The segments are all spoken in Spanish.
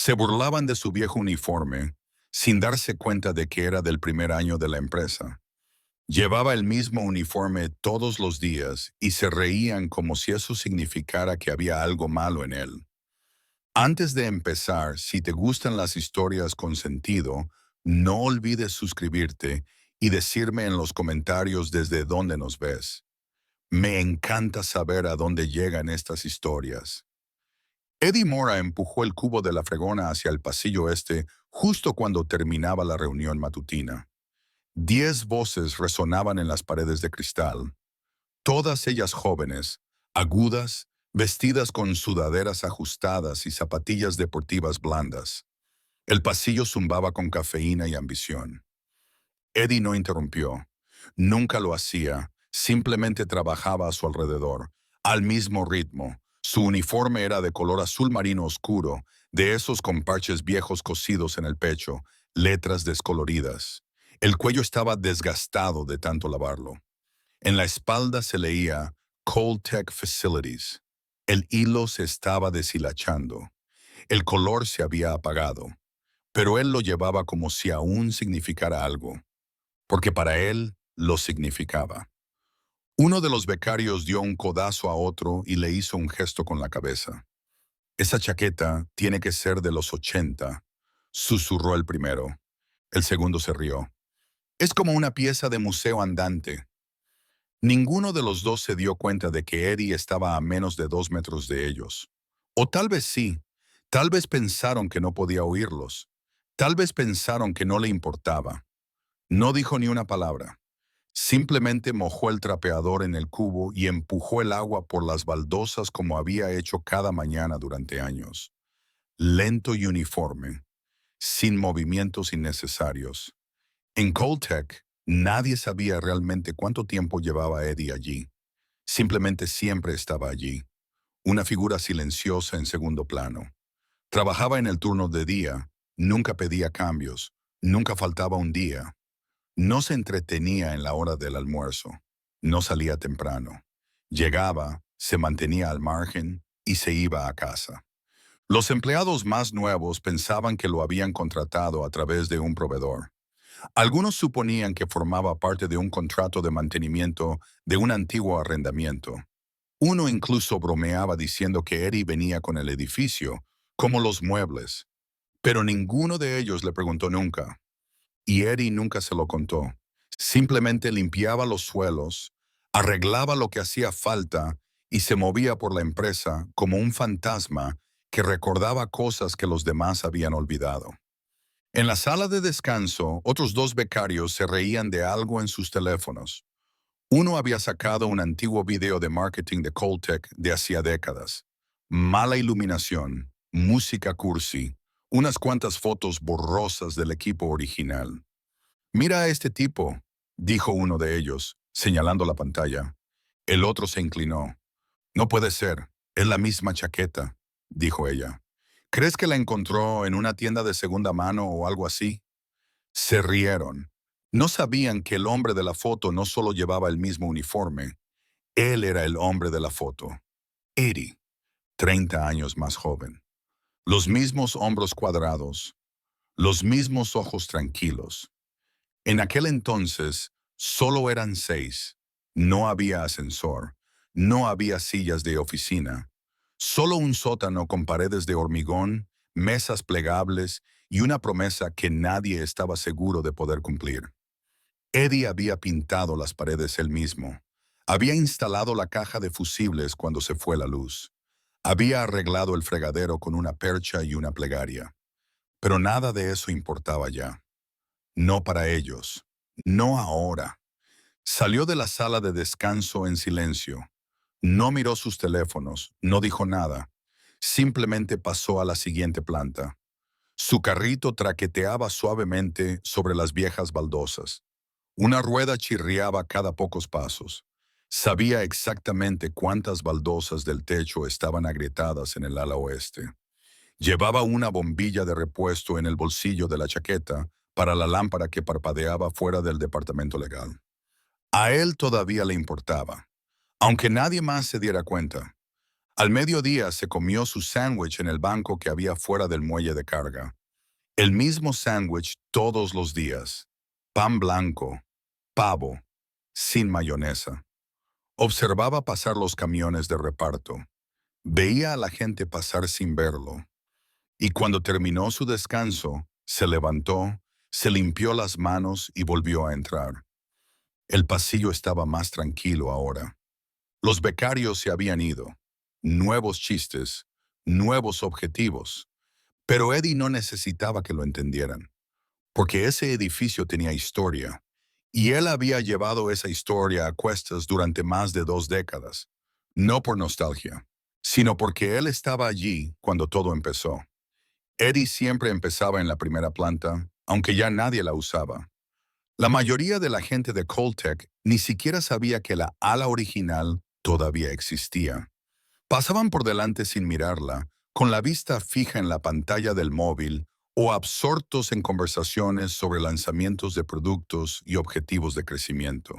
Se burlaban de su viejo uniforme, sin darse cuenta de que era del primer año de la empresa. Llevaba el mismo uniforme todos los días y se reían como si eso significara que había algo malo en él. Antes de empezar, si te gustan las historias con sentido, no olvides suscribirte y decirme en los comentarios desde dónde nos ves. Me encanta saber a dónde llegan estas historias. Eddie Mora empujó el cubo de la fregona hacia el pasillo este justo cuando terminaba la reunión matutina. 10 voces resonaban en las paredes de cristal, todas ellas jóvenes, agudas, vestidas con sudaderas ajustadas y zapatillas deportivas blandas. El pasillo zumbaba con cafeína y ambición. Eddie no interrumpió. Nunca lo hacía, simplemente trabajaba a su alrededor, al mismo ritmo. Su uniforme era de color azul marino oscuro, de esos con parches viejos cosidos en el pecho, letras descoloridas. El cuello estaba desgastado de tanto lavarlo. En la espalda se leía Coltech Facilities. El hilo se estaba deshilachando. El color se había apagado, pero él lo llevaba como si aún significara algo, porque para él lo significaba. Uno de los becarios dio un codazo a otro y le hizo un gesto con la cabeza. Esa chaqueta tiene que ser de los 80, susurró el primero. El segundo se rió. Es como una pieza de museo andante. Ninguno de los dos se dio cuenta de que Eddie estaba a menos de 2 metros de ellos. O tal vez sí, tal vez pensaron que no podía oírlos. Tal vez pensaron que no le importaba. No dijo ni una palabra. Simplemente mojó el trapeador en el cubo y empujó el agua por las baldosas como había hecho cada mañana durante años. Lento y uniforme, sin movimientos innecesarios. En Coltech, nadie sabía realmente cuánto tiempo llevaba Eddie allí. Simplemente siempre estaba allí, una figura silenciosa en segundo plano. Trabajaba en el turno de día, nunca pedía cambios, nunca faltaba un día. No se entretenía en la hora del almuerzo, no salía temprano. Llegaba, se mantenía al margen y se iba a casa. Los empleados más nuevos pensaban que lo habían contratado a través de un proveedor. Algunos suponían que formaba parte de un contrato de mantenimiento de un antiguo arrendamiento. Uno incluso bromeaba diciendo que Eddie venía con el edificio, como los muebles. Pero ninguno de ellos le preguntó nunca. Y Eddie nunca se lo contó. Simplemente limpiaba los suelos, arreglaba lo que hacía falta y se movía por la empresa como un fantasma que recordaba cosas que los demás habían olvidado. En la sala de descanso, otros dos becarios se reían de algo en sus teléfonos. Uno había sacado un antiguo video de marketing de Coltech de hacía décadas. Mala iluminación, música cursi, unas cuantas fotos borrosas del equipo original. Mira a este tipo, dijo uno de ellos, señalando la pantalla. El otro se inclinó. No puede ser, es la misma chaqueta, dijo ella. ¿Crees que la encontró en una tienda de segunda mano o algo así? Se rieron. No sabían que el hombre de la foto no solo llevaba el mismo uniforme, él era el hombre de la foto. Eddie, 30 años más joven. Los mismos hombros cuadrados, los mismos ojos tranquilos. En aquel entonces, solo eran 6. No había ascensor, no había sillas de oficina, solo un sótano con paredes de hormigón, mesas plegables y una promesa que nadie estaba seguro de poder cumplir. Eddie había pintado las paredes él mismo. Había instalado la caja de fusibles cuando se fue la luz. Había arreglado el fregadero con una percha y una plegaria. Pero nada de eso importaba ya. No para ellos. No ahora. Salió de la sala de descanso en silencio. No miró sus teléfonos, no dijo nada. Simplemente pasó a la siguiente planta. Su carrito traqueteaba suavemente sobre las viejas baldosas. Una rueda chirriaba cada pocos pasos. Sabía exactamente cuántas baldosas del techo estaban agrietadas en el ala oeste. Llevaba una bombilla de repuesto en el bolsillo de la chaqueta para la lámpara que parpadeaba fuera del departamento legal. A él todavía le importaba, aunque nadie más se diera cuenta. Al mediodía se comió su sándwich en el banco que había fuera del muelle de carga. El mismo sándwich todos los días. Pan blanco, pavo, sin mayonesa. Observaba pasar los camiones de reparto. Veía a la gente pasar sin verlo. Y cuando terminó su descanso, se levantó, se limpió las manos y volvió a entrar. El pasillo estaba más tranquilo ahora. Los becarios se habían ido. Nuevos chistes, nuevos objetivos. Pero Eddie no necesitaba que lo entendieran, porque ese edificio tenía historia, y él había llevado esa historia a cuestas durante más de 2 décadas, no por nostalgia, sino porque él estaba allí cuando todo empezó. Eddie siempre empezaba en la primera planta, aunque ya nadie la usaba. La mayoría de la gente de Coltech ni siquiera sabía que la ala original todavía existía. Pasaban por delante sin mirarla, con la vista fija en la pantalla del móvil o absortos en conversaciones sobre lanzamientos de productos y objetivos de crecimiento.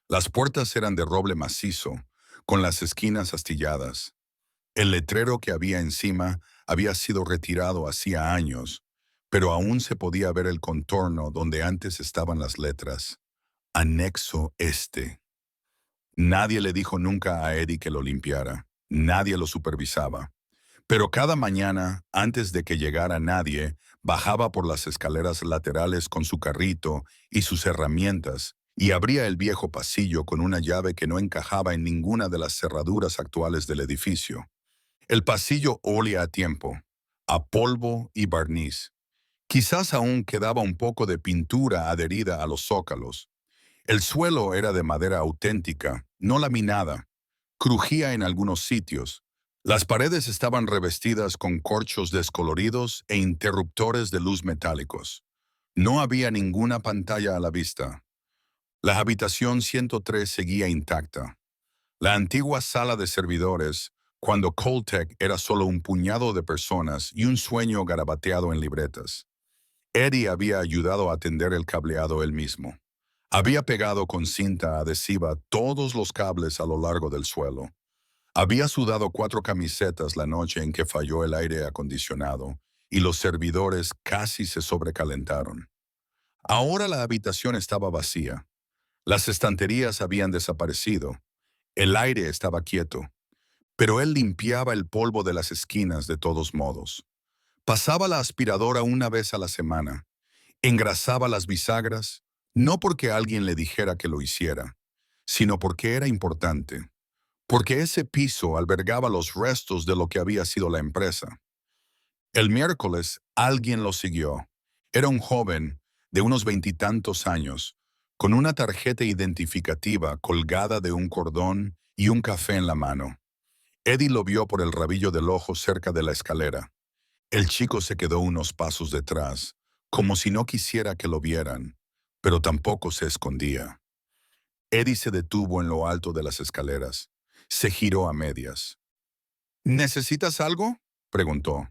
Las puertas eran de roble macizo, con las esquinas astilladas. El letrero que había encima había sido retirado hacía años, pero aún se podía ver el contorno donde antes estaban las letras. Anexo Este. Nadie le dijo nunca a Eddie que lo limpiara. Nadie lo supervisaba. Pero cada mañana, antes de que llegara nadie, bajaba por las escaleras laterales con su carrito y sus herramientas y abría el viejo pasillo con una llave que no encajaba en ninguna de las cerraduras actuales del edificio. El pasillo olía a tiempo, a polvo y barniz. Quizás aún quedaba un poco de pintura adherida a los zócalos. El suelo era de madera auténtica, no laminada. Crujía en algunos sitios. Las paredes estaban revestidas con corchos descoloridos e interruptores de luz metálicos. No había ninguna pantalla a la vista. La habitación 103 seguía intacta. La antigua sala de servidores, cuando Coltech era solo un puñado de personas y un sueño garabateado en libretas. Eddie había ayudado a atender el cableado él mismo. Había pegado con cinta adhesiva todos los cables a lo largo del suelo. Había sudado 4 camisetas la noche en que falló el aire acondicionado y los servidores casi se sobrecalentaron. Ahora la habitación estaba vacía. Las estanterías habían desaparecido. El aire estaba quieto. Pero él limpiaba el polvo de las esquinas de todos modos. Pasaba la aspiradora una vez a la semana. Engrasaba las bisagras, no porque alguien le dijera que lo hiciera, sino porque era importante. Porque ese piso albergaba los restos de lo que había sido la empresa. El miércoles alguien lo siguió. Era un joven de unos 20 y tantos años, con una tarjeta identificativa colgada de un cordón y un café en la mano. Eddie lo vio por el rabillo del ojo cerca de la escalera. El chico se quedó unos pasos detrás, como si no quisiera que lo vieran, pero tampoco se escondía. Eddie se detuvo en lo alto de las escaleras. Se giró a medias. ¿Necesitas algo?, preguntó.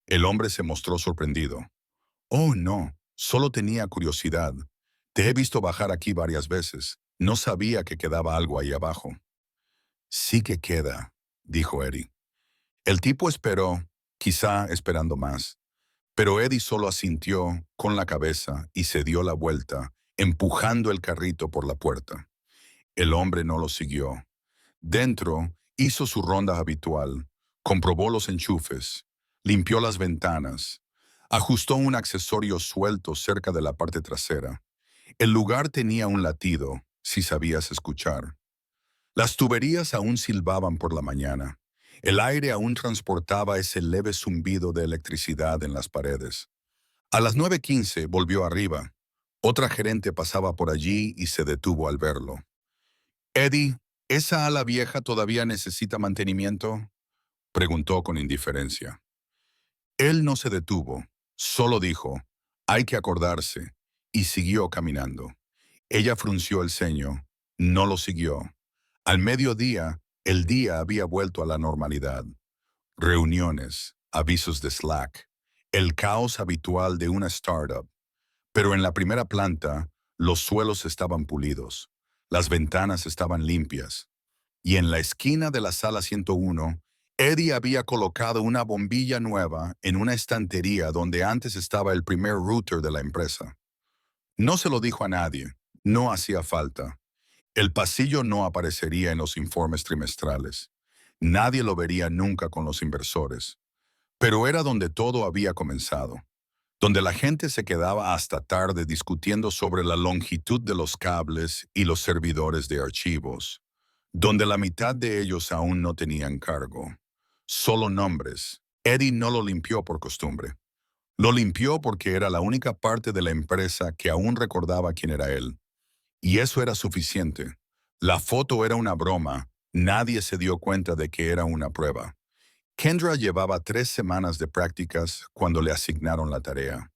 El hombre se mostró sorprendido. Oh, no, solo tenía curiosidad. Te he visto bajar aquí varias veces. No sabía que quedaba algo ahí abajo. Sí que queda, dijo Eddie. El tipo esperó, quizá esperando más. Pero Eddie solo asintió con la cabeza y se dio la vuelta, empujando el carrito por la puerta. El hombre no lo siguió. Dentro, hizo su ronda habitual, comprobó los enchufes, limpió las ventanas, ajustó un accesorio suelto cerca de la parte trasera. El lugar tenía un latido, si sabías escuchar. Las tuberías aún silbaban por la mañana. El aire aún transportaba ese leve zumbido de electricidad en las paredes. A las 9:15 volvió arriba. Otra gerente pasaba por allí y se detuvo al verlo. Eddie, ¿esa ala vieja todavía necesita mantenimiento?, preguntó con indiferencia. Él no se detuvo, solo dijo, hay que acordarse, y siguió caminando. Ella frunció el ceño, no lo siguió. Al mediodía, el día había vuelto a la normalidad. Reuniones, avisos de Slack, el caos habitual de una startup. Pero en la primera planta, los suelos estaban pulidos, las ventanas estaban limpias, y en la esquina de la sala 101, Eddie había colocado una bombilla nueva en una estantería donde antes estaba el primer router de la empresa. No se lo dijo a nadie, no hacía falta. El pasillo no aparecería en los informes trimestrales. Nadie lo vería nunca con los inversores. Pero era donde todo había comenzado, donde la gente se quedaba hasta tarde discutiendo sobre la longitud de los cables y los servidores de archivos, donde la mitad de ellos aún no tenían cargo. Solo nombres. Eddie no lo limpió por costumbre. Lo limpió porque era la única parte de la empresa que aún recordaba quién era él. Y eso era suficiente. La foto era una broma. Nadie se dio cuenta de que era una prueba. Kendra llevaba 3 semanas de prácticas cuando le asignaron la tarea.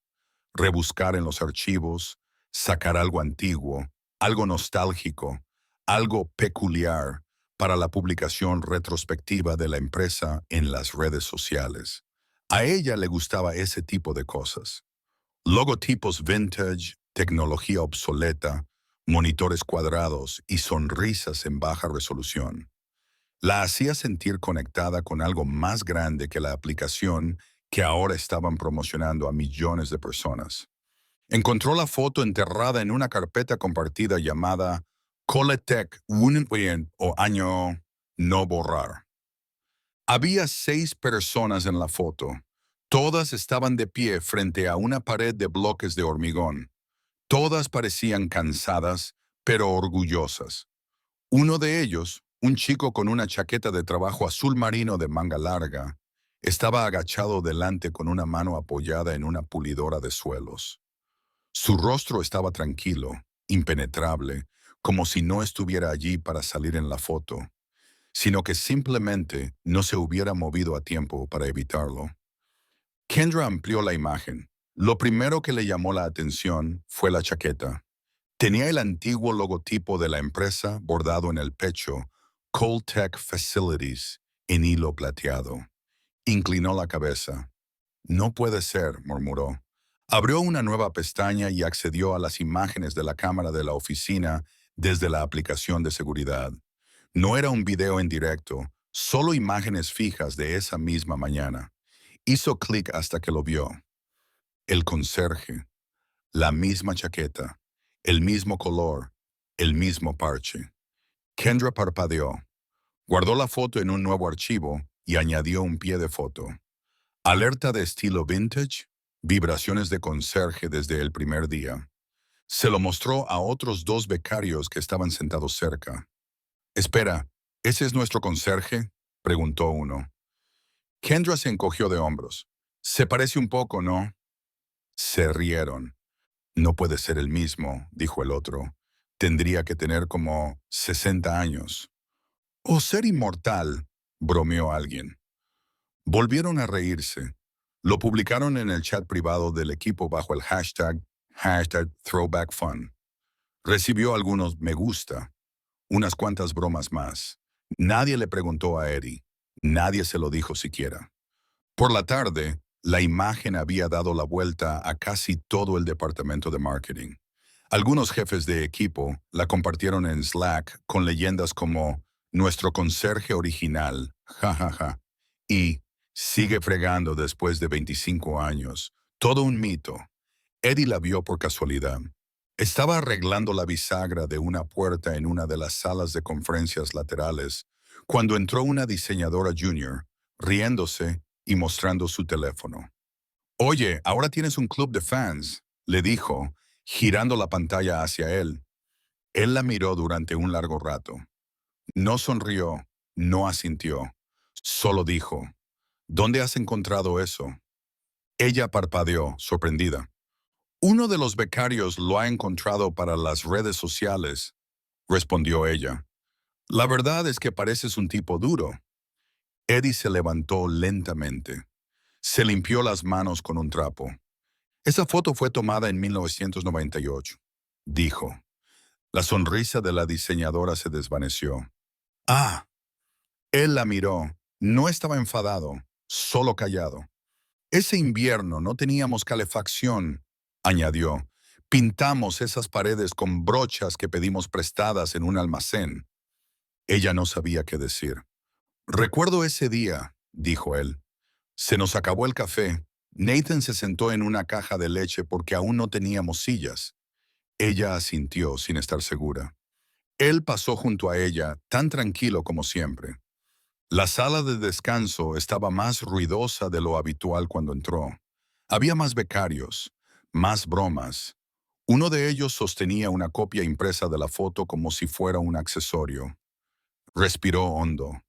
Rebuscar en los archivos, sacar algo antiguo, algo nostálgico, algo peculiar para la publicación retrospectiva de la empresa en las redes sociales. A ella le gustaba ese tipo de cosas. Logotipos vintage, tecnología obsoleta, monitores cuadrados y sonrisas en baja resolución. La hacía sentir conectada con algo más grande que la aplicación que ahora estaban promocionando a millones de personas. Encontró la foto enterrada en una carpeta compartida llamada Coletech Wunwien o Año No Borrar. Había 6 personas en la foto. Todas estaban de pie frente a una pared de bloques de hormigón. Todas parecían cansadas, pero orgullosas. Uno de ellos, un chico con una chaqueta de trabajo azul marino de manga larga, estaba agachado delante con una mano apoyada en una pulidora de suelos. Su rostro estaba tranquilo, impenetrable, como si no estuviera allí para salir en la foto, sino que simplemente no se hubiera movido a tiempo para evitarlo. Kendra amplió la imagen. Lo primero que le llamó la atención fue la chaqueta. Tenía el antiguo logotipo de la empresa bordado en el pecho, Coltech Facilities, en hilo plateado. Inclinó la cabeza. No puede ser, murmuró. Abrió una nueva pestaña y accedió a las imágenes de la cámara de la oficina desde la aplicación de seguridad. No era un video en directo, solo imágenes fijas de esa misma mañana. Hizo clic hasta que lo vio. El conserje, la misma chaqueta, el mismo color, el mismo parche. Kendra parpadeó. Guardó la foto en un nuevo archivo y añadió un pie de foto. Alerta de estilo vintage, vibraciones de conserje desde el primer día. Se lo mostró a otros 2 becarios que estaban sentados cerca. Espera, ¿ese es nuestro conserje?, preguntó uno. Kendra se encogió de hombros. Se parece un poco, ¿no? Se rieron. No puede ser el mismo, dijo el otro. Tendría que tener como 60 años. O ser inmortal, bromeó alguien. Volvieron a reírse. Lo publicaron en el chat privado del equipo bajo el hashtag #ThrowbackFun. Recibió algunos me gusta, unas cuantas bromas más. Nadie le preguntó a Eddie. Nadie se lo dijo siquiera. Por la tarde, la imagen había dado la vuelta a casi todo el departamento de marketing. Algunos jefes de equipo la compartieron en Slack con leyendas como «Nuestro conserje original, jajaja», y «Sigue fregando después de 25 años». Todo un mito. Eddie la vio por casualidad. Estaba arreglando la bisagra de una puerta en una de las salas de conferencias laterales cuando entró una diseñadora junior, riéndose y mostrando su teléfono. «Oye, ahora tienes un club de fans», le dijo, girando la pantalla hacia él. Él la miró durante un largo rato. No sonrió, no asintió. Solo dijo, «¿Dónde has encontrado eso?». Ella parpadeó, sorprendida. «Uno de los becarios lo ha encontrado para las redes sociales», respondió ella. «La verdad es que pareces un tipo duro». Eddie se levantó lentamente. Se limpió las manos con un trapo. «Esa foto fue tomada en 1998», dijo. La sonrisa de la diseñadora se desvaneció. «Ah». Él la miró. No estaba enfadado, solo callado. «Ese invierno no teníamos calefacción», añadió. «Pintamos esas paredes con brochas que pedimos prestadas en un almacén». Ella no sabía qué decir. Recuerdo ese día, dijo él. Se nos acabó el café. Nathan se sentó en una caja de leche porque aún no teníamos sillas. Ella asintió sin estar segura. Él pasó junto a ella, tan tranquilo como siempre. La sala de descanso estaba más ruidosa de lo habitual cuando entró. Había más becarios, más bromas. Uno de ellos sostenía una copia impresa de la foto como si fuera un accesorio. Respiró hondo.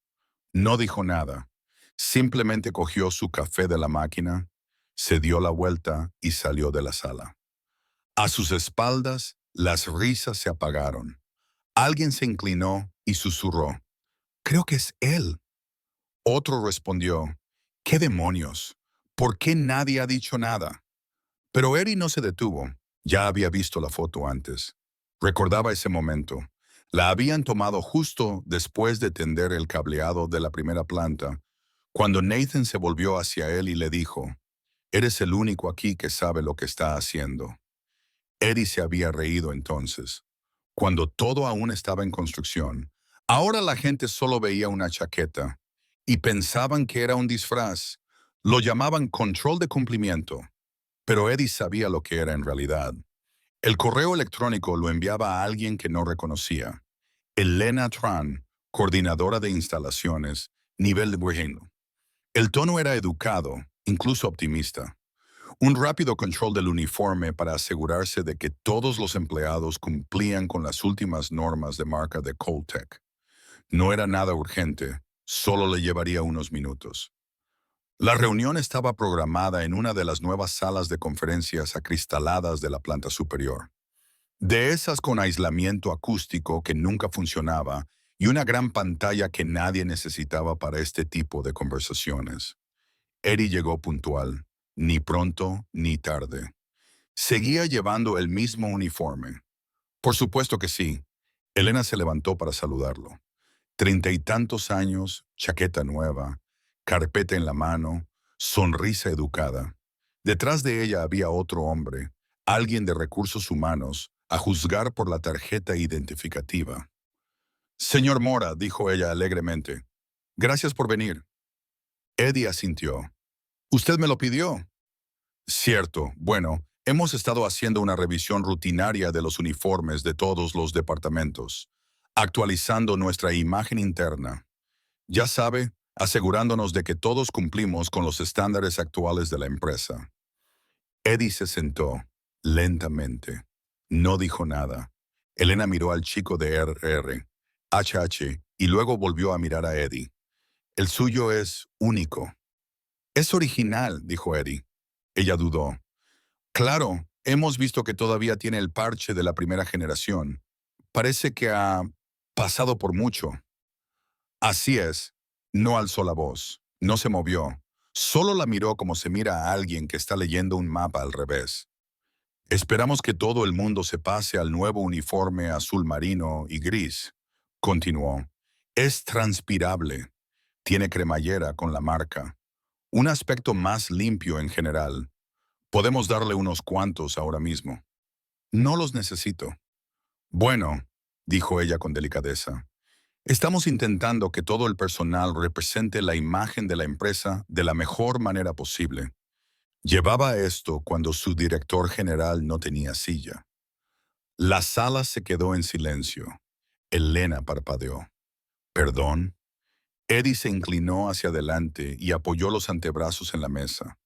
No dijo nada. Simplemente cogió su café de la máquina, se dio la vuelta y salió de la sala. A sus espaldas, las risas se apagaron. Alguien se inclinó y susurró. Creo que es él. Otro respondió. ¿Qué demonios? ¿Por qué nadie ha dicho nada? Pero Eddie no se detuvo. Ya había visto la foto antes. Recordaba ese momento. La habían tomado justo después de tender el cableado de la primera planta, cuando Nathan se volvió hacia él y le dijo, «Eres el único aquí que sabe lo que está haciendo». Eddie se había reído entonces, cuando todo aún estaba en construcción. Ahora la gente solo veía una chaqueta y pensaban que era un disfraz. Lo llamaban control de cumplimiento, pero Eddie sabía lo que era en realidad. El correo electrónico lo enviaba a alguien que no reconocía. Elena Tran, coordinadora de instalaciones, nivel de Virginia. El tono era educado, incluso optimista. Un rápido control del uniforme para asegurarse de que todos los empleados cumplían con las últimas normas de marca de Coltech. No era nada urgente, solo le llevaría unos minutos. La reunión estaba programada en una de las nuevas salas de conferencias acristaladas de la planta superior. De esas con aislamiento acústico que nunca funcionaba y una gran pantalla que nadie necesitaba para este tipo de conversaciones. Eddie llegó puntual, ni pronto ni tarde. Seguía llevando el mismo uniforme. Por supuesto que sí. Elena se levantó para saludarlo. 30 y tantos años, chaqueta nueva, carpeta en la mano, sonrisa educada. Detrás de ella había otro hombre, alguien de recursos humanos, a juzgar por la tarjeta identificativa. Señor Mora, dijo ella alegremente, gracias por venir. Eddie asintió. ¿Usted me lo pidió? Cierto. Bueno, hemos estado haciendo una revisión rutinaria de los uniformes de todos los departamentos, actualizando nuestra imagen interna. Ya sabe, asegurándonos de que todos cumplimos con los estándares actuales de la empresa. Eddie se sentó, lentamente. No dijo nada. Elena miró al chico de HH, y luego volvió a mirar a Eddie. El suyo es único. Es original, dijo Eddie. Ella dudó. Claro, hemos visto que todavía tiene el parche de la primera generación. Parece que ha pasado por mucho. Así es. No alzó la voz. No se movió. Solo la miró como se mira a alguien que está leyendo un mapa al revés. Esperamos que todo el mundo se pase al nuevo uniforme azul marino y gris. Continuó. Es transpirable. Tiene cremallera con la marca. Un aspecto más limpio en general. Podemos darle unos cuantos ahora mismo. No los necesito. Bueno, dijo ella con delicadeza, estamos intentando que todo el personal represente la imagen de la empresa de la mejor manera posible. Llevaba esto cuando su director general no tenía silla. La sala se quedó en silencio. Elena parpadeó. ¿Perdón? Eddie se inclinó hacia adelante y apoyó los antebrazos en la mesa.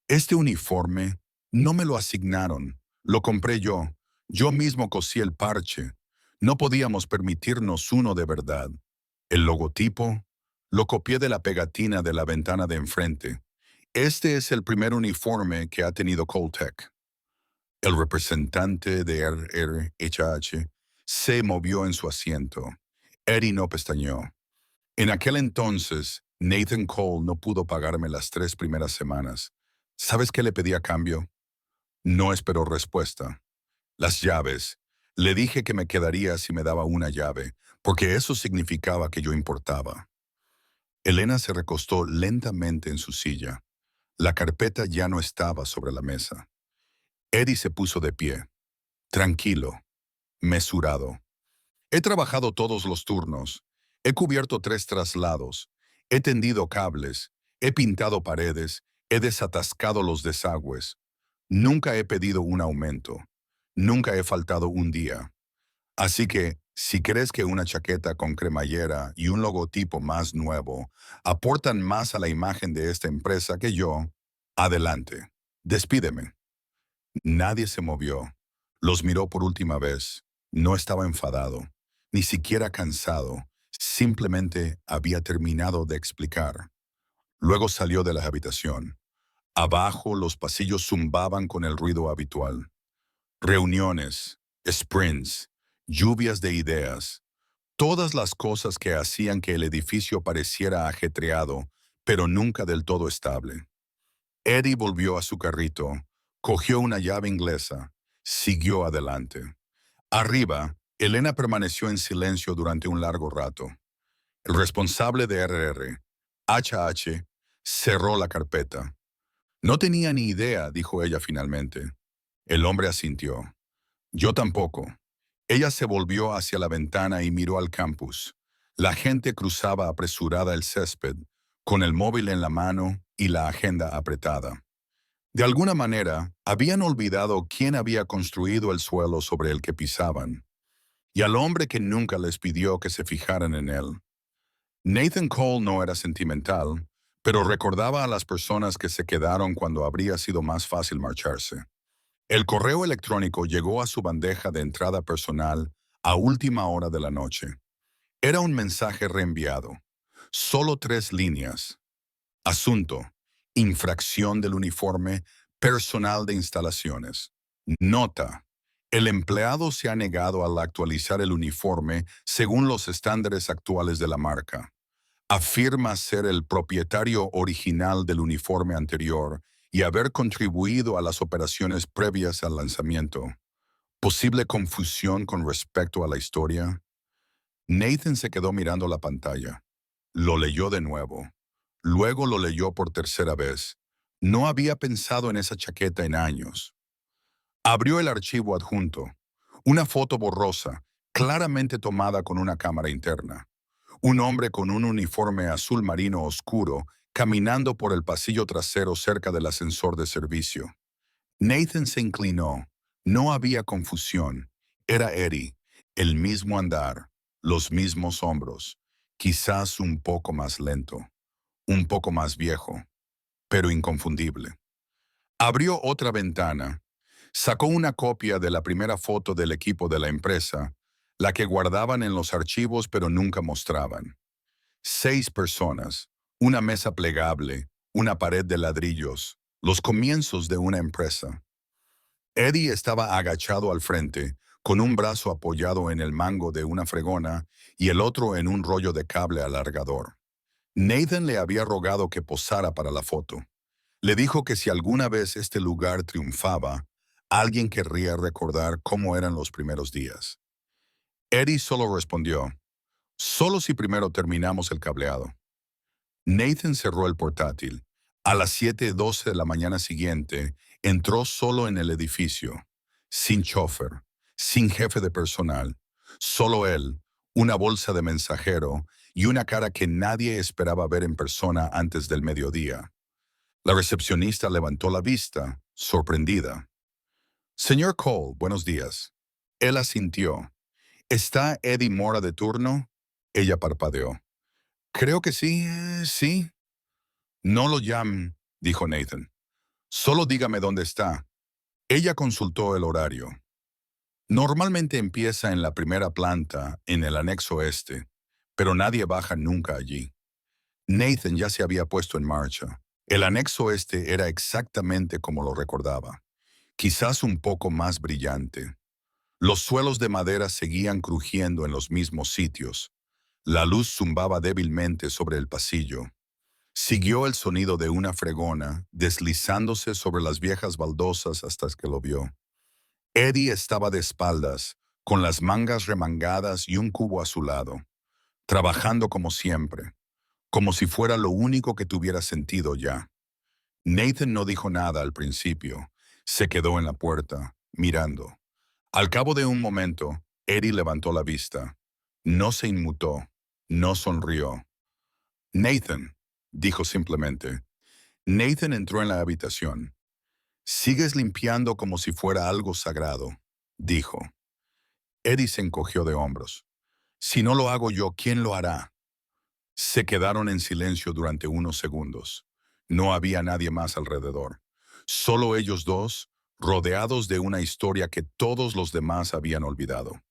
Este uniforme no me lo asignaron, lo compré yo. Yo mismo cosí el parche. No podíamos permitirnos uno de verdad. El logotipo lo copié de la pegatina de la ventana de enfrente. Este es el primer uniforme que ha tenido Coltech. El representante de RRHH se movió en su asiento. Eddie no pestañeó. En aquel entonces, Nathan Cole no pudo pagarme las 3 primeras semanas. ¿Sabes qué le pedí a cambio? No esperó respuesta. Las llaves. Le dije que me quedaría si me daba una llave, porque eso significaba que yo importaba. Elena se recostó lentamente en su silla. La carpeta ya no estaba sobre la mesa. Eddie se puso de pie. Tranquilo, mesurado. He trabajado todos los turnos. He cubierto 3 traslados. He tendido cables, he pintado paredes, he desatascado los desagües. Nunca he pedido un aumento. Nunca he faltado un día. Así que, si crees que una chaqueta con cremallera y un logotipo más nuevo aportan más a la imagen de esta empresa que yo, adelante. Despídeme. Nadie se movió. Los miró por última vez. No estaba enfadado, ni siquiera cansado. Simplemente había terminado de explicar. Luego salió de la habitación. Abajo los pasillos zumbaban con el ruido habitual. Reuniones, sprints, lluvias de ideas, todas las cosas que hacían que el edificio pareciera ajetreado, pero nunca del todo estable. Eddie volvió a su carrito, cogió una llave inglesa, siguió adelante. Arriba, Elena permaneció en silencio durante un largo rato. El responsable de RR, HH, cerró la carpeta. No tenía ni idea, dijo ella finalmente. El hombre asintió. Yo tampoco. Ella se volvió hacia la ventana y miró al campus. La gente cruzaba apresurada el césped, con el móvil en la mano y la agenda apretada. De alguna manera, habían olvidado quién había construido el suelo sobre el que pisaban, y al hombre que nunca les pidió que se fijaran en él. Nathan Cole no era sentimental, pero recordaba a las personas que se quedaron cuando habría sido más fácil marcharse. El correo electrónico llegó a su bandeja de entrada personal a última hora de la noche. Era un mensaje reenviado. Solo 3 líneas. Asunto: infracción del uniforme personal de instalaciones. Nota: el empleado se ha negado al actualizar el uniforme según los estándares actuales de la marca. Afirma ser el propietario original del uniforme anterior y haber contribuido a las operaciones previas al lanzamiento. ¿Posible confusión con respecto a la historia? Nathan se quedó mirando la pantalla. Lo leyó de nuevo. Luego lo leyó por tercera vez. No había pensado en esa chaqueta en años. Abrió el archivo adjunto. Una foto borrosa, claramente tomada con una cámara interna. Un hombre con un uniforme azul marino oscuro caminando por el pasillo trasero cerca del ascensor de servicio. Nathan se inclinó. No había confusión. Era Eddie, el mismo andar, los mismos hombros, quizás un poco más lento, un poco más viejo, pero inconfundible. Abrió otra ventana. Sacó una copia de la primera foto del equipo de la empresa, la que guardaban en los archivos pero nunca mostraban. 6 personas, una mesa plegable, una pared de ladrillos, los comienzos de una empresa. Eddie estaba agachado al frente, con un brazo apoyado en el mango de una fregona y el otro en un rollo de cable alargador. Nathan le había rogado que posara para la foto. Le dijo que si alguna vez este lugar triunfaba, alguien querría recordar cómo eran los primeros días. Eddie solo respondió: solo si primero terminamos el cableado. Nathan cerró el portátil. A las 7:12 de la mañana siguiente, entró solo en el edificio, sin chofer, sin jefe de personal, solo él, una bolsa de mensajero y una cara que nadie esperaba ver en persona antes del mediodía. La recepcionista levantó la vista, sorprendida. Señor Cole, buenos días. Él asintió. ¿Está Eddie Mora de turno? Ella parpadeó. Creo que sí, sí. No lo llamen, dijo Nathan. Solo dígame dónde está. Ella consultó el horario. Normalmente empieza en la primera planta, en el anexo este, pero nadie baja nunca allí. Nathan ya se había puesto en marcha. El anexo este era exactamente como lo recordaba, quizás un poco más brillante. Los suelos de madera seguían crujiendo en los mismos sitios. La luz zumbaba débilmente sobre el pasillo. Siguió el sonido de una fregona, deslizándose sobre las viejas baldosas hasta que lo vio. Eddie estaba de espaldas, con las mangas remangadas y un cubo a su lado, trabajando como siempre, como si fuera lo único que tuviera sentido ya. Nathan no dijo nada al principio. Se quedó en la puerta, mirando. Al cabo de un momento, Eddie levantó la vista. No se inmutó, no sonrió. Nathan, dijo simplemente. Nathan entró en la habitación. Sigues limpiando como si fuera algo sagrado, dijo. Eddie se encogió de hombros. Si no lo hago yo, ¿quién lo hará? Se quedaron en silencio durante unos segundos. No había nadie más alrededor. Solo ellos dos, rodeados de una historia que todos los demás habían olvidado.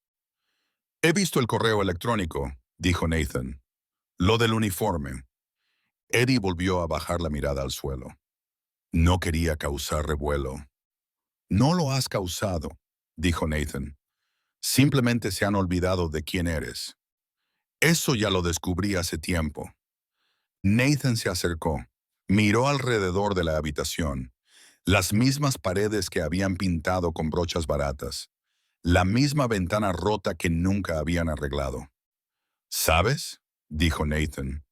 He visto el correo electrónico, dijo Nathan. Lo del uniforme. Eddie volvió a bajar la mirada al suelo. No quería causar revuelo. No lo has causado, dijo Nathan. Simplemente se han olvidado de quién eres. Eso ya lo descubrí hace tiempo. Nathan se acercó, miró alrededor de la habitación, las mismas paredes que habían pintado con brochas baratas, la misma ventana rota que nunca habían arreglado. ¿Sabes?, dijo Nathan,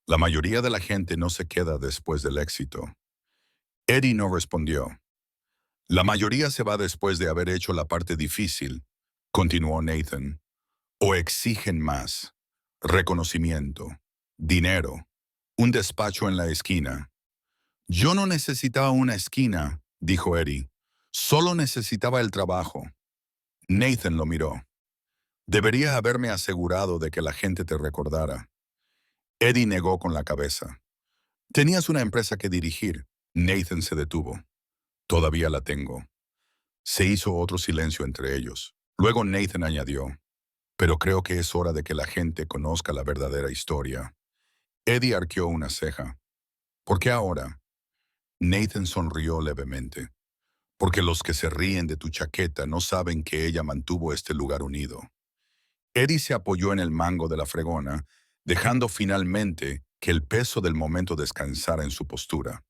la mayoría de la gente no se queda después del éxito. Eddie no respondió. La mayoría se va después de haber hecho la parte difícil, continuó Nathan, o exigen más, reconocimiento, dinero, un despacho en la esquina. Yo no necesitaba una esquina, dijo Eddie. Solo necesitaba el trabajo. Nathan lo miró. Debería haberme asegurado de que la gente te recordara. Eddie negó con la cabeza. Tenías una empresa que dirigir. Nathan se detuvo. Todavía la tengo. Se hizo otro silencio entre ellos. Luego Nathan añadió, pero creo que es hora de que la gente conozca la verdadera historia. Eddie arqueó una ceja. ¿Por qué ahora? Nathan sonrió levemente. Porque los que se ríen de tu chaqueta no saben que ella mantuvo este lugar unido. Eddie se apoyó en el mango de la fregona, dejando finalmente que el peso del momento descansara en su postura.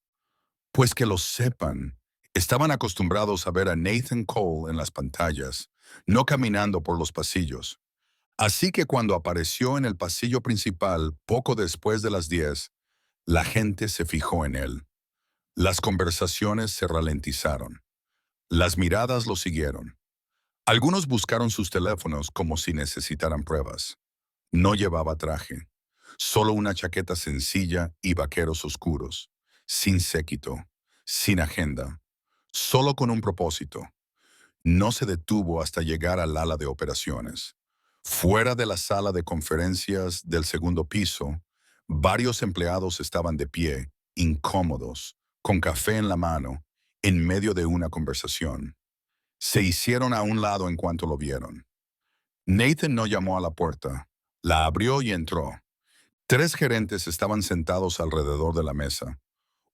Pues que lo sepan, estaban acostumbrados a ver a Nathan Cole en las pantallas, no caminando por los pasillos. Así que cuando apareció en el pasillo principal poco después de las 10, la gente se fijó en él. Las conversaciones se ralentizaron. Las miradas lo siguieron. Algunos buscaron sus teléfonos como si necesitaran pruebas. No llevaba traje, solo una chaqueta sencilla y vaqueros oscuros, sin séquito, sin agenda, solo con un propósito. No se detuvo hasta llegar al ala de operaciones. Fuera de la sala de conferencias del segundo piso, varios empleados estaban de pie, incómodos, con café en la mano, en medio de una conversación. Se hicieron a un lado en cuanto lo vieron. Nathan no llamó a la puerta. La abrió y entró. 3 gerentes estaban sentados alrededor de la mesa.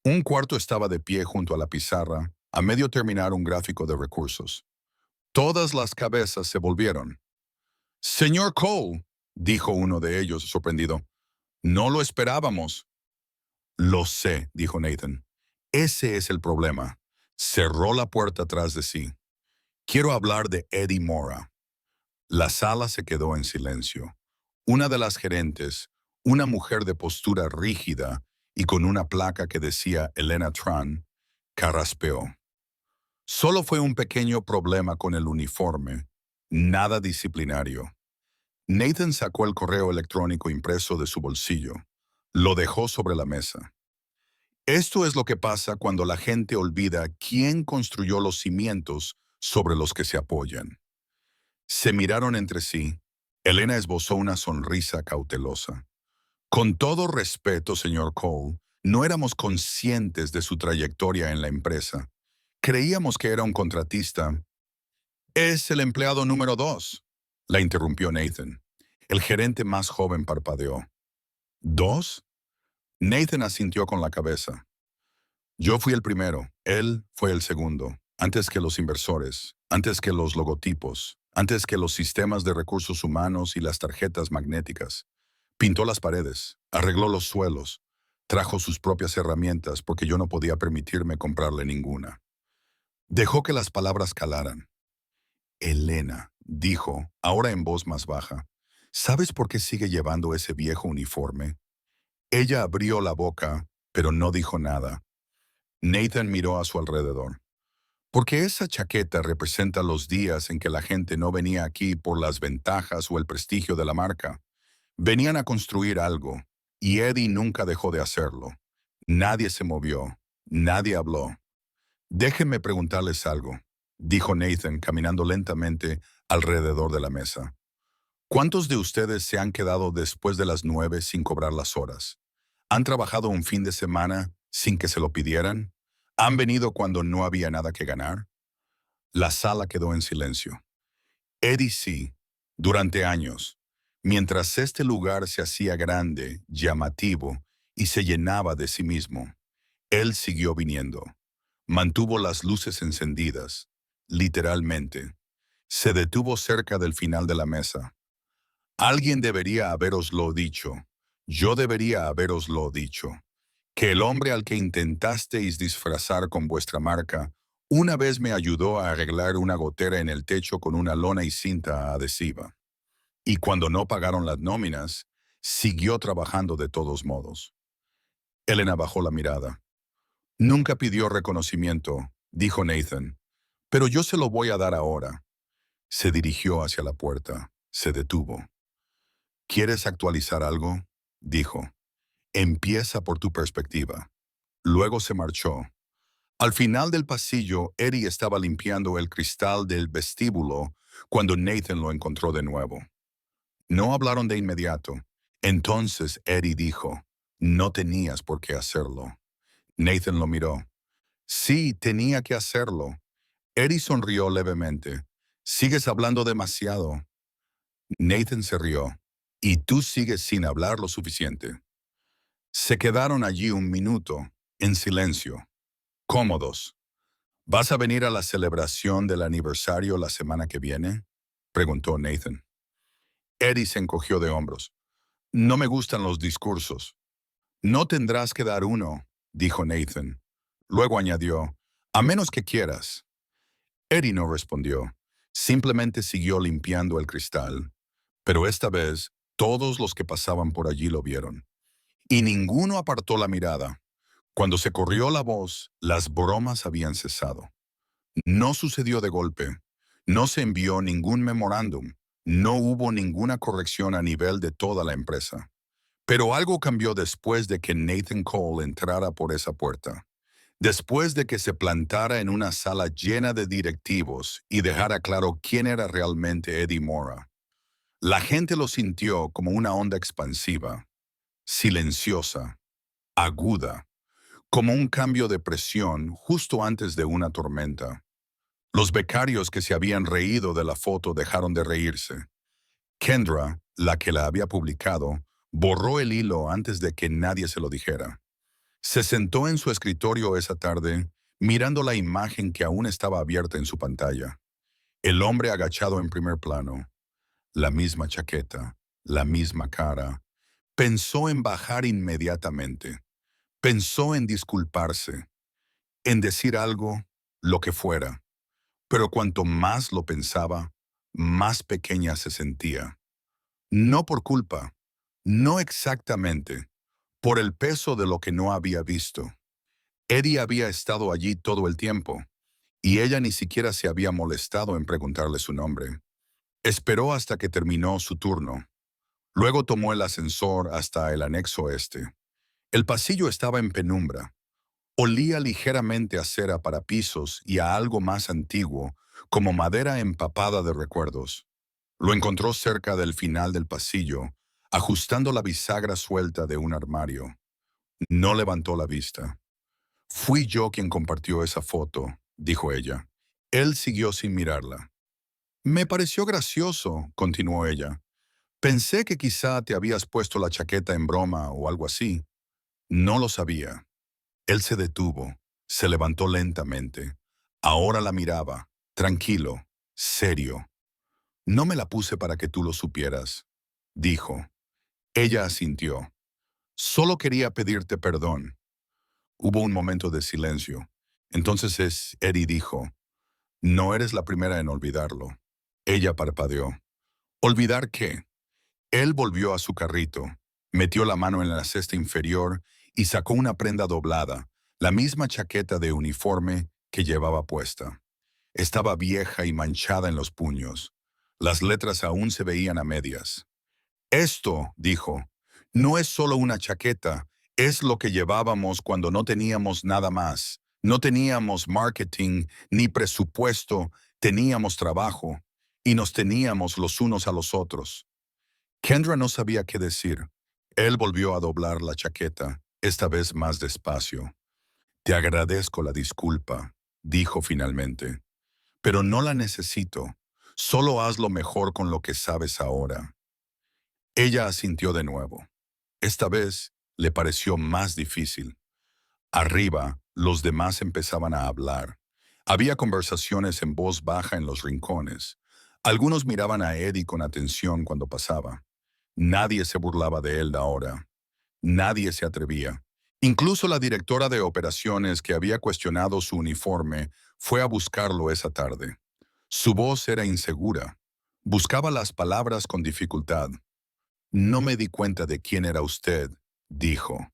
Un cuarto estaba de pie junto a la pizarra, a medio terminar un gráfico de recursos. Todas las cabezas se volvieron. «Señor Cole», dijo uno de ellos sorprendido. «No lo esperábamos». «Lo sé», dijo Nathan. «Ese es el problema». Cerró la puerta tras de sí. «Quiero hablar de Eddie Mora». La sala se quedó en silencio. Una de las gerentes, una mujer de postura rígida y con una placa que decía Elena Tran, carraspeó. Solo fue un pequeño problema con el uniforme, nada disciplinario. Nathan sacó el correo electrónico impreso de su bolsillo. Lo dejó sobre la mesa. Esto es lo que pasa cuando la gente olvida quién construyó los cimientos sobre los que se apoyan. Se miraron entre sí. Elena esbozó una sonrisa cautelosa. Con todo respeto, señor Cole, no éramos conscientes de su trayectoria en la empresa. Creíamos que era un contratista. «Es el empleado número 2», la interrumpió Nathan. El gerente más joven parpadeó. «¿2?» Nathan asintió con la cabeza. «Yo fui el primero, él fue el segundo, antes que los inversores, antes que los logotipos, antes que los sistemas de recursos humanos y las tarjetas magnéticas. Pintó las paredes, arregló los suelos, trajo sus propias herramientas porque yo no podía permitirme comprarle ninguna». Dejó que las palabras calaran. «Elena», dijo, ahora en voz más baja, «¿sabes por qué sigue llevando ese viejo uniforme?» Ella abrió la boca, pero no dijo nada. Nathan miró a su alrededor. «Porque esa chaqueta representa los días en que la gente no venía aquí por las ventajas o el prestigio de la marca. Venían a construir algo, y Eddie nunca dejó de hacerlo. Nadie se movió, nadie habló. Déjenme preguntarles algo, dijo Nathan caminando lentamente alrededor de la mesa. ¿Cuántos de ustedes se han quedado después de las 9 sin cobrar las horas? ¿Han trabajado un fin de semana sin que se lo pidieran? ¿Han venido cuando no había nada que ganar? La sala quedó en silencio. Eddie sí, durante años, mientras este lugar se hacía grande, llamativo y se llenaba de sí mismo, él siguió viniendo. Mantuvo las luces encendidas, literalmente. Se detuvo cerca del final de la mesa. Alguien debería haberoslo dicho. Yo debería haberoslo dicho. Que el hombre al que intentasteis disfrazar con vuestra marca una vez me ayudó a arreglar una gotera en el techo con una lona y cinta adhesiva. Y cuando no pagaron las nóminas, siguió trabajando de todos modos. Elena bajó la mirada. Nunca pidió reconocimiento, dijo Nathan, pero yo se lo voy a dar ahora. Se dirigió hacia la puerta. Se detuvo. ¿Quieres actualizar algo? Dijo. Empieza por tu perspectiva. Luego se marchó. Al final del pasillo, Eddie estaba limpiando el cristal del vestíbulo cuando Nathan lo encontró de nuevo. No hablaron de inmediato. Entonces Eddie dijo, no tenías por qué hacerlo. Nathan lo miró. Sí, tenía que hacerlo. Eddie sonrió levemente. Sigues hablando demasiado. Nathan se rió. Y tú sigues sin hablar lo suficiente. Se quedaron allí un minuto, en silencio, cómodos. ¿Vas a venir a la celebración del aniversario la semana que viene? Preguntó Nathan. Eddie se encogió de hombros. No me gustan los discursos. No tendrás que dar uno, dijo Nathan. Luego añadió, a menos que quieras. Eddie no respondió. Simplemente siguió limpiando el cristal. Pero esta vez, todos los que pasaban por allí lo vieron. Y ninguno apartó la mirada. Cuando se corrió la voz, las bromas habían cesado. No sucedió de golpe. No se envió ningún memorándum. No hubo ninguna corrección a nivel de toda la empresa. Pero algo cambió después de que Nathan Cole entrara por esa puerta. Después de que se plantara en una sala llena de directivos y dejara claro quién era realmente Eddie Mora. La gente lo sintió como una onda expansiva, silenciosa, aguda, como un cambio de presión justo antes de una tormenta. Los becarios que se habían reído de la foto dejaron de reírse. Kendra, la que la había publicado, borró el hilo antes de que nadie se lo dijera. Se sentó en su escritorio esa tarde, mirando la imagen que aún estaba abierta en su pantalla. El hombre agachado en primer plano, la misma chaqueta, la misma cara. Pensó en bajar inmediatamente. Pensó en disculparse, en decir algo, lo que fuera. Pero cuanto más lo pensaba, más pequeña se sentía. No por culpa, no exactamente, por el peso de lo que no había visto. Eddie había estado allí todo el tiempo, y ella ni siquiera se había molestado en preguntarle su nombre. Esperó hasta que terminó su turno. Luego tomó el ascensor hasta el anexo este. El pasillo estaba en penumbra. Olía ligeramente a cera para pisos y a algo más antiguo, como madera empapada de recuerdos. Lo encontró cerca del final del pasillo, ajustando la bisagra suelta de un armario. No levantó la vista. Fui yo quien compartió esa foto, dijo ella. Él siguió sin mirarla. Me pareció gracioso, continuó ella. Pensé que quizá te habías puesto la chaqueta en broma o algo así. No lo sabía. Él se detuvo, se levantó lentamente. Ahora la miraba, tranquilo, serio. No me la puse para que tú lo supieras, dijo. Ella asintió. Solo quería pedirte perdón. Hubo un momento de silencio. Entonces Eddie dijo, no eres la primera en olvidarlo. Ella parpadeó. ¿Olvidar qué? Él volvió a su carrito, metió la mano en la cesta inferior y sacó una prenda doblada, la misma chaqueta de uniforme que llevaba puesta. Estaba vieja y manchada en los puños. Las letras aún se veían a medias. Esto, dijo, No es solo una chaqueta, es lo que llevábamos cuando no teníamos nada más. No teníamos marketing ni presupuesto, teníamos trabajo y nos teníamos los unos a los otros. Kendra no sabía qué decir. Él volvió a doblar la chaqueta, esta vez más despacio. Te agradezco la disculpa, dijo finalmente, pero no la necesito. Solo haz lo mejor con lo que sabes ahora. Ella asintió de nuevo. Esta vez le pareció más difícil. Arriba, los demás empezaban a hablar. Había conversaciones en voz baja en los rincones. Algunos miraban a Eddie con atención cuando pasaba. Nadie se burlaba de él ahora. Nadie se atrevía. Incluso la directora de operaciones que había cuestionado su uniforme fue a buscarlo esa tarde. Su voz era insegura. Buscaba las palabras con dificultad. No me di cuenta de quién era usted, dijo.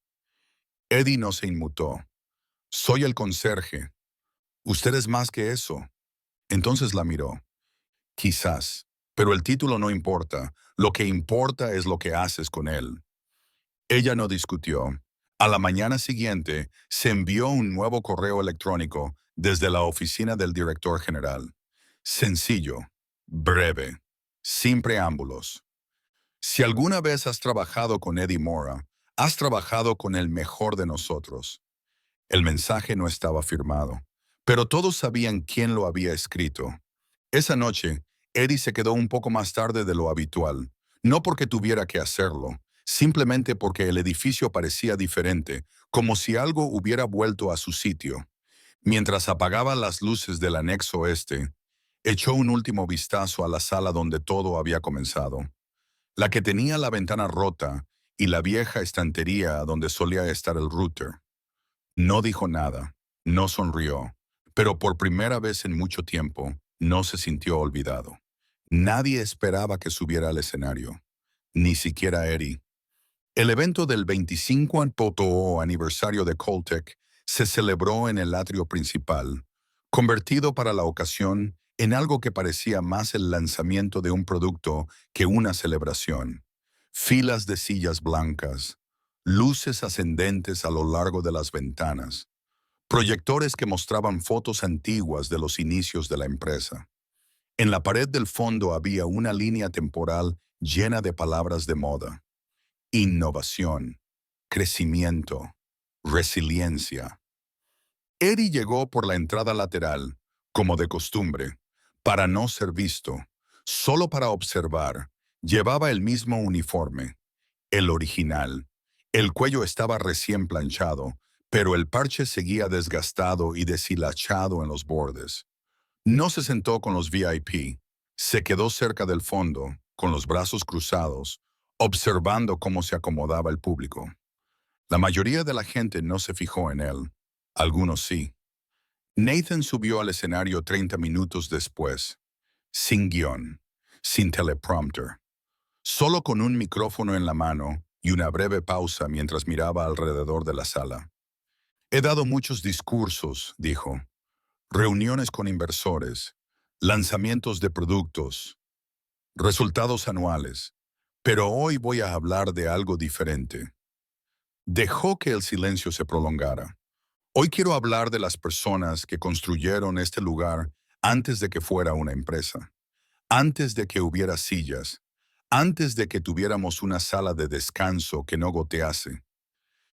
Eddie no se inmutó. Soy el conserje. Usted es más que eso. Entonces la miró. Quizás, pero el título no importa. Lo que importa es lo que haces con él. Ella no discutió. A la mañana siguiente, se envió un nuevo correo electrónico desde la oficina del director general. Sencillo, breve, sin preámbulos. Si alguna vez has trabajado con Eddie Mora, has trabajado con el mejor de nosotros. El mensaje no estaba firmado, pero todos sabían quién lo había escrito. Esa noche, Eddie se quedó un poco más tarde de lo habitual, no porque tuviera que hacerlo, simplemente porque el edificio parecía diferente, como si algo hubiera vuelto a su sitio. Mientras apagaba las luces del anexo este, echó un último vistazo a la sala donde todo había comenzado, la que tenía la ventana rota y la vieja estantería donde solía estar el router. No dijo nada, no sonrió, pero por primera vez en mucho tiempo no se sintió olvidado. Nadie esperaba que subiera al escenario, ni siquiera Eddie. El evento del 25 aniversario de Coltech se celebró en el atrio principal, convertido para la ocasión en algo que parecía más el lanzamiento de un producto que una celebración. Filas de sillas blancas, luces ascendentes a lo largo de las ventanas, proyectores que mostraban fotos antiguas de los inicios de la empresa. En la pared del fondo había una línea temporal llena de palabras de moda. Innovación, crecimiento, resiliencia. Eddie llegó por la entrada lateral, como de costumbre, para no ser visto, solo para observar. Llevaba el mismo uniforme, el original. El cuello estaba recién planchado, pero el parche seguía desgastado y deshilachado en los bordes. No se sentó con los VIP, se quedó cerca del fondo, con los brazos cruzados, observando cómo se acomodaba el público. La mayoría de la gente no se fijó en él, algunos sí. Nathan subió al escenario 30 minutos después, sin guión, sin teleprompter, solo con un micrófono en la mano y una breve pausa mientras miraba alrededor de la sala. He dado muchos discursos, dijo, reuniones con inversores, lanzamientos de productos, resultados anuales, pero hoy voy a hablar de algo diferente. Dejó que el silencio se prolongara. Hoy quiero hablar de las personas que construyeron este lugar antes de que fuera una empresa, antes de que hubiera sillas, antes de que tuviéramos una sala de descanso que no gotease.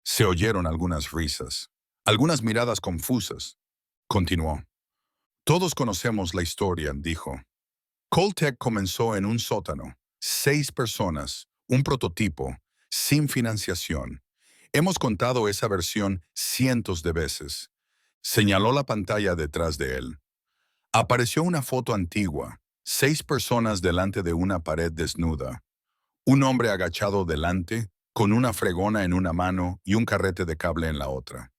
Se oyeron algunas risas, algunas miradas confusas. Continuó. Todos conocemos la historia, dijo. Coltech comenzó en un sótano, 6 personas, un prototipo, sin financiación. Hemos contado esa versión cientos de veces. Señaló la pantalla detrás de él. Apareció una foto antigua, 6 personas delante de una pared desnuda. Un hombre agachado delante, con una fregona en una mano y un carrete de cable en la otra.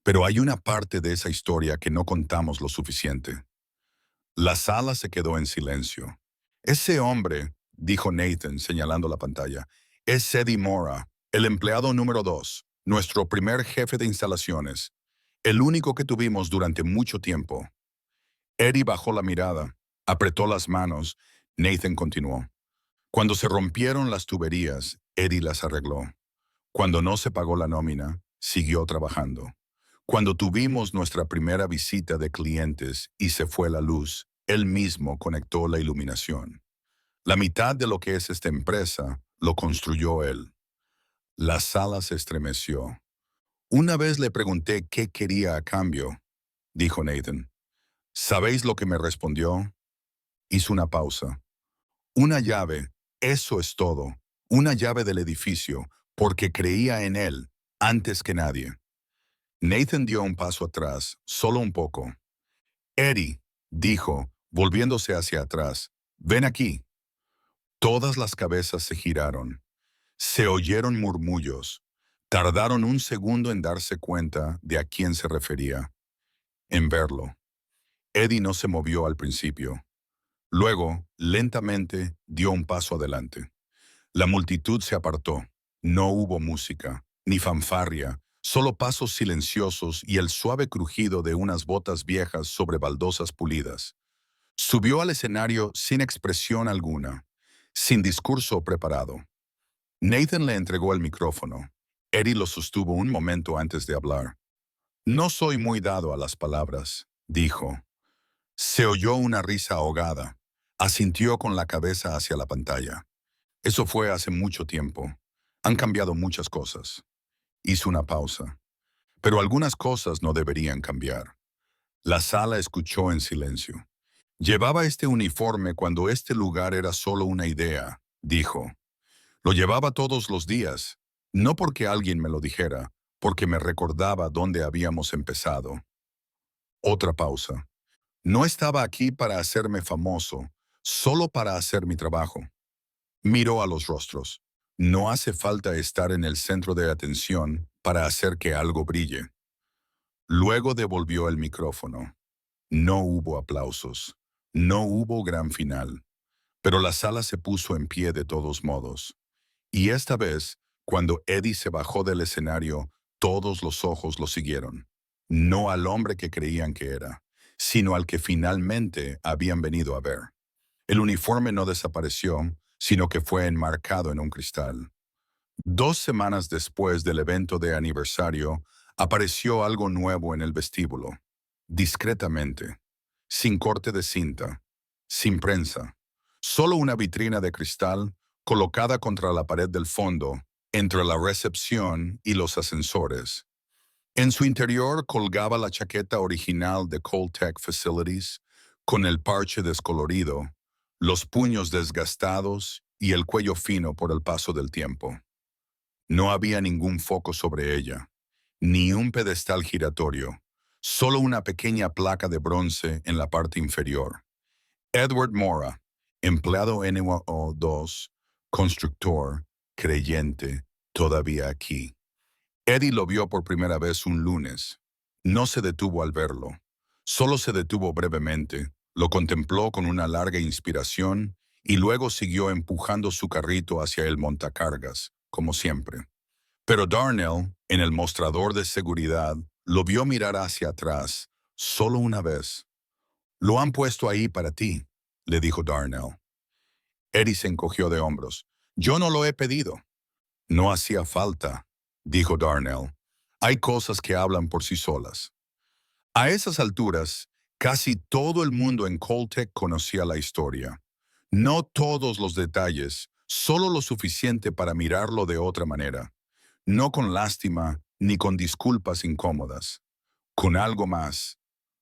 Pero hay una parte de esa historia que no contamos lo suficiente. La sala se quedó en silencio. Ese hombre, dijo Nathan señalando la pantalla, es Eddie Mora, el empleado número 2, nuestro primer jefe de instalaciones, el único que tuvimos durante mucho tiempo. Eddie bajó la mirada, apretó las manos. Nathan continuó. Cuando se rompieron las tuberías, Eddie las arregló. Cuando no se pagó la nómina, siguió trabajando. Cuando tuvimos nuestra primera visita de clientes y se fue la luz, él mismo conectó la iluminación. La mitad de lo que es esta empresa lo construyó él. La sala se estremeció. Una vez le pregunté qué quería a cambio, dijo Nathan. ¿Sabéis lo que me respondió? Hizo una pausa. Una llave, eso es todo. Una llave del edificio, porque creía en él antes que nadie. Nathan dio un paso atrás, solo un poco. Eddie, dijo, volviéndose hacia atrás, ven aquí. Todas las cabezas se giraron. Se oyeron murmullos. Tardaron un segundo en darse cuenta de a quién se refería, en verlo. Eddie no se movió al principio. Luego, lentamente, dio un paso adelante. La multitud se apartó. No hubo música, ni fanfarria, solo pasos silenciosos y el suave crujido de unas botas viejas sobre baldosas pulidas. Subió al escenario sin expresión alguna, sin discurso preparado. Nathan le entregó el micrófono. Eddie lo sostuvo un momento antes de hablar. No soy muy dado a las palabras, dijo. Se oyó una risa ahogada. Asintió con la cabeza hacia la pantalla. Eso fue hace mucho tiempo. Han cambiado muchas cosas. Hizo una pausa. Pero algunas cosas no deberían cambiar. La sala escuchó en silencio. Llevaba este uniforme cuando este lugar era solo una idea, dijo. Lo llevaba todos los días, no porque alguien me lo dijera, porque me recordaba dónde habíamos empezado. Otra pausa. No estaba aquí para hacerme famoso, solo para hacer mi trabajo. Miró a los rostros. No hace falta estar en el centro de atención para hacer que algo brille. Luego devolvió el micrófono. No hubo aplausos. No hubo gran final. Pero la sala se puso en pie de todos modos. Y esta vez, cuando Eddie se bajó del escenario, todos los ojos lo siguieron. No al hombre que creían que era, sino al que finalmente habían venido a ver. El uniforme no desapareció, sino que fue enmarcado en un cristal. 2 semanas después del evento de aniversario, apareció algo nuevo en el vestíbulo. Discretamente, sin corte de cinta, sin prensa. Solo una vitrina de cristal colocada contra la pared del fondo, entre la recepción y los ascensores. En su interior colgaba la chaqueta original de Coltech Facilities, con el parche descolorido, los puños desgastados y el cuello fino por el paso del tiempo. No había ningún foco sobre ella, ni un pedestal giratorio, solo una pequeña placa de bronce en la parte inferior. Edward Mora, empleado NWO2, constructor, creyente, todavía aquí. Eddie lo vio por primera vez un lunes. No se detuvo al verlo. Solo se detuvo brevemente, lo contempló con una larga inspiración y luego siguió empujando su carrito hacia el montacargas, como siempre. Pero Darnell, en el mostrador de seguridad, lo vio mirar hacia atrás, solo una vez. Lo han puesto ahí para ti, le dijo Darnell. Eddie se encogió de hombros. Yo no lo he pedido. No hacía falta, dijo Darnell. Hay cosas que hablan por sí solas. A esas alturas, casi todo el mundo en Coltech conocía la historia. No todos los detalles, solo lo suficiente para mirarlo de otra manera. No con lástima ni con disculpas incómodas. Con algo más.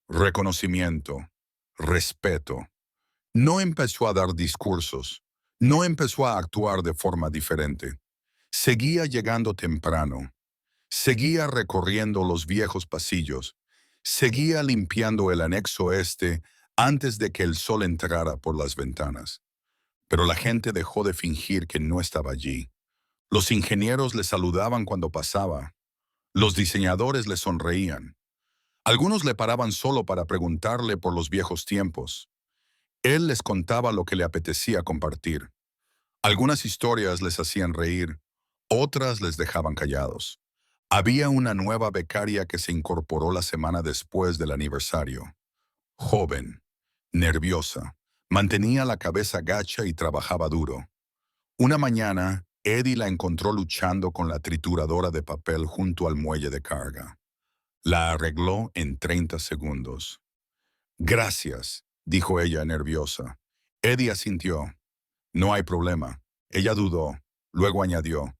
Reconocimiento. Respeto. No empezó a dar discursos. No empezó a actuar de forma diferente. Seguía llegando temprano. Seguía recorriendo los viejos pasillos. Seguía limpiando el anexo este antes de que el sol entrara por las ventanas. Pero la gente dejó de fingir que no estaba allí. Los ingenieros le saludaban cuando pasaba. Los diseñadores le sonreían. Algunos le paraban solo para preguntarle por los viejos tiempos. Él les contaba lo que le apetecía compartir. Algunas historias les hacían reír, otras les dejaban callados. Había una nueva becaria que se incorporó la semana después del aniversario. Joven, nerviosa, mantenía la cabeza gacha y trabajaba duro. Una mañana, Eddie la encontró luchando con la trituradora de papel junto al muelle de carga. La arregló en 30 segundos. Gracias, dijo ella nerviosa. Eddie asintió. No hay problema. Ella dudó. Luego añadió.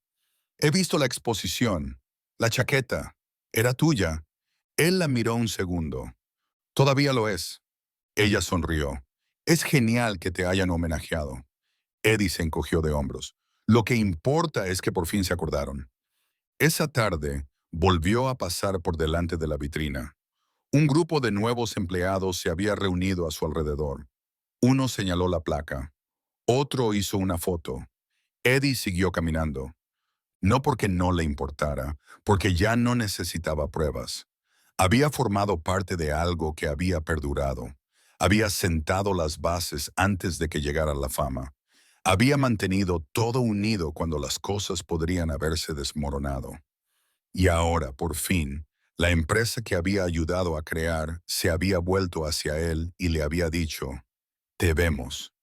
He visto la exposición. La chaqueta. Era tuya. Él la miró un segundo. Todavía lo es. Ella sonrió. Es genial que te hayan homenajeado. Eddie se encogió de hombros. Lo que importa es que por fin se acordaron. Esa tarde, volvió a pasar por delante de la vitrina. Un grupo de nuevos empleados se había reunido a su alrededor. Uno señaló la placa. Otro hizo una foto. Eddie siguió caminando. No porque no le importara, porque ya no necesitaba pruebas. Había formado parte de algo que había perdurado. Había sentado las bases antes de que llegara la fama. Había mantenido todo unido cuando las cosas podrían haberse desmoronado. Y ahora, por fin, la empresa que había ayudado a crear se había vuelto hacia él y le había dicho, «Te vemos».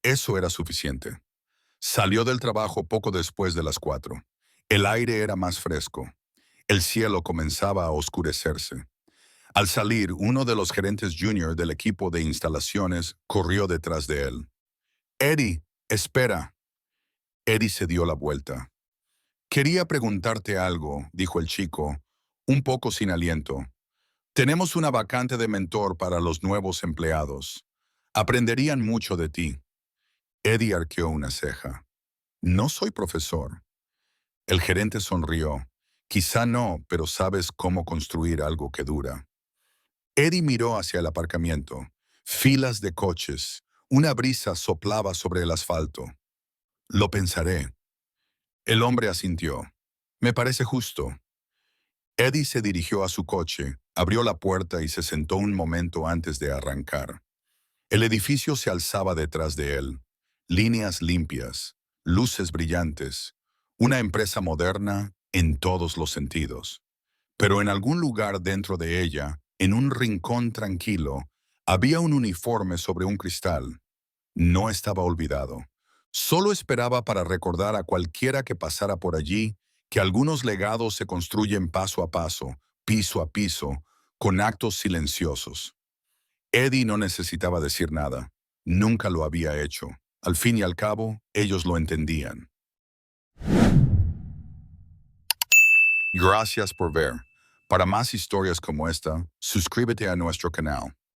Eso era suficiente. Salió del trabajo poco después de las 4. El aire era más fresco. El cielo comenzaba a oscurecerse. Al salir, uno de los gerentes junior del equipo de instalaciones corrió detrás de él. «Eddie, espera». Eddie se dio la vuelta. «Quería preguntarte algo», dijo el chico, un poco sin aliento. «Tenemos una vacante de mentor para los nuevos empleados. Aprenderían mucho de ti». Eddie arqueó una ceja. «No soy profesor». El gerente sonrió. «Quizá no, pero sabes cómo construir algo que dura». Eddie miró hacia el aparcamiento. Filas de coches. Una brisa soplaba sobre el asfalto. «Lo pensaré». El hombre asintió. «Me parece justo». Eddie se dirigió a su coche, abrió la puerta y se sentó un momento antes de arrancar. El edificio se alzaba detrás de él. Líneas limpias, luces brillantes, una empresa moderna en todos los sentidos. Pero en algún lugar dentro de ella, en un rincón tranquilo, había un uniforme sobre un cristal. No estaba olvidado. Solo esperaba para recordar a cualquiera que pasara por allí que algunos legados se construyen paso a piso, con actos silenciosos. Eddie no necesitaba decir nada. Nunca lo había hecho. Al fin y al cabo, ellos lo entendían. Gracias por ver. Para más historias como esta, suscríbete a nuestro canal.